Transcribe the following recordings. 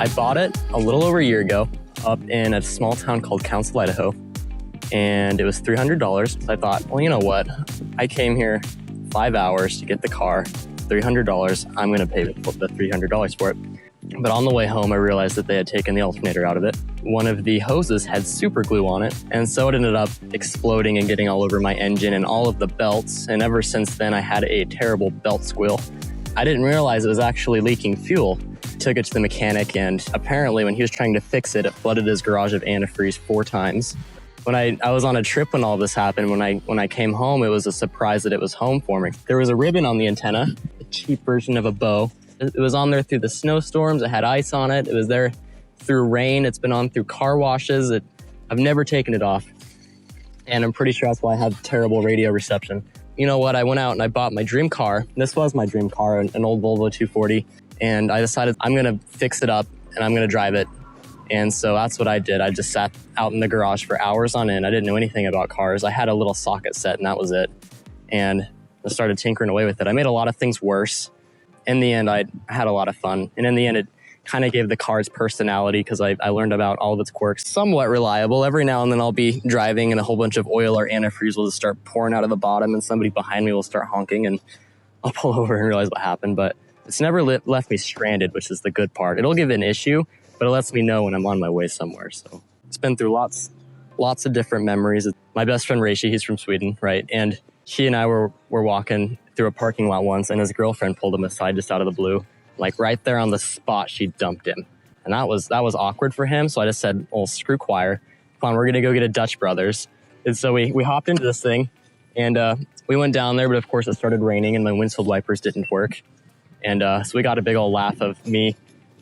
I bought it a little over a year ago up in a small town called Council, Idaho, and it was $300. So I thought, well, you know what? I came here 5 hours to get the car, $300. I'm going to pay the $300 for it. But on the way home, I realized that they had taken the alternator out of it. One of the hoses had super glue on it, and so it ended up exploding and getting all over my engine and all of the belts. And ever since then, I had a terrible belt squeal. I didn't realize it was actually leaking fuel. Took it to the mechanic, and apparently when he was trying to fix it, it flooded his garage of antifreeze 4 times. When I was on a trip when all this happened, when I came home, it was a surprise that it was home for me. There was a ribbon on the antenna, a cheap version of a bow. It was on there through the snowstorms. It had ice on it. It was there through rain. It's been on through car washes. I've never taken it off. And I'm pretty sure that's why I have terrible radio reception. You know what? I went out and I bought my dream car. This was my dream car, an old Volvo 240. And I decided I'm going to fix it up and I'm going to drive it. And so that's what I did. I just sat out in the garage for hours on end. I didn't know anything about cars. I had a little socket set and that was it. And I started tinkering away with it. I made a lot of things worse. In the end, I had a lot of fun. And in the end, it kind of gave the car its personality because I learned about all of its quirks. Somewhat reliable. Every now and then I'll be driving and a whole bunch of oil or antifreeze will just start pouring out of the bottom and somebody behind me will start honking and I'll pull over and realize what happened. But it's never left me stranded, which is the good part. It'll give an issue, but it lets me know when I'm on my way somewhere. So it's been through lots of different memories. My best friend Reishi, he's from Sweden, right? And he and I were walking through a parking lot once, and his girlfriend pulled him aside just out of the blue. Like right there on the spot, she dumped him. And that was awkward for him. So I just said, well, screw choir. Come on, we're going to go get a Dutch Brothers. And so we hopped into this thing, and we went down there, but of course it started raining, and my windshield wipers didn't work. And so we got a big old laugh of me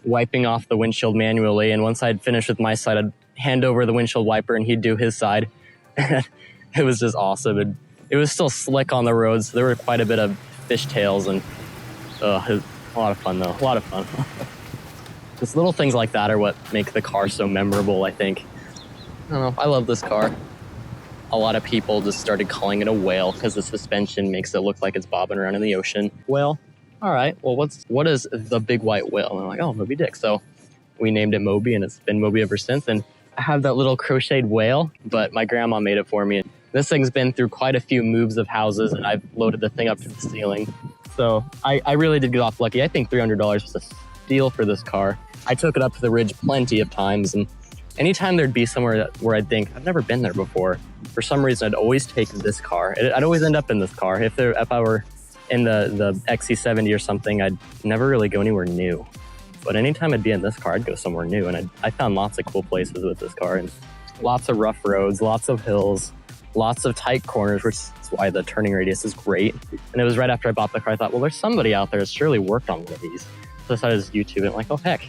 wiping off the windshield manually. And once I'd finished with my side, I'd hand over the windshield wiper and he'd do his side. It was just awesome. And it was still slick on the road, so there were quite a bit of fishtails, and it was a lot of fun though, a lot of fun. Just little things like that are what make the car so memorable, I think. I don't know, I love this car. A lot of people just started calling it a whale because the suspension makes it look like it's bobbing around in the ocean. Whale? All right, well, what is the big white whale? And I'm like, oh, Moby Dick. So we named it Moby, and it's been Moby ever since. And I have that little crocheted whale, but my grandma made it for me. This thing's been through quite a few moves of houses, and I've loaded the thing up to the ceiling. So I really did get off lucky. I think $300 was a steal for this car. I took it up to the ridge plenty of times, and anytime there'd be somewhere where I'd think, I've never been there before, for some reason I'd always take this car. I'd always end up in this car. If I were in the XC70 or something, I'd never really go anywhere new. But anytime I'd be in this car, I'd go somewhere new. And I found lots of cool places with this car, and lots of rough roads, lots of hills, lots of tight corners, which is why the turning radius is great. And it was right after I bought the car, I thought, well, there's somebody out there that's surely worked on one of these. So I decided to YouTube it, like, oh heck,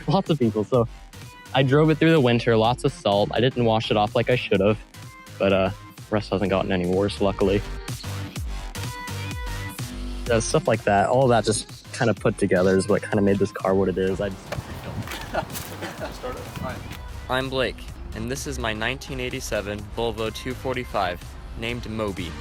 lots of people. So I drove it through the winter, lots of salt. I didn't wash it off like I should have, but the rest hasn't gotten any worse, luckily. Stuff like that, all of that just kind of put together is what kind of made this car what it is. I'm Blake, and this is my 1987 Volvo 245, named Moby.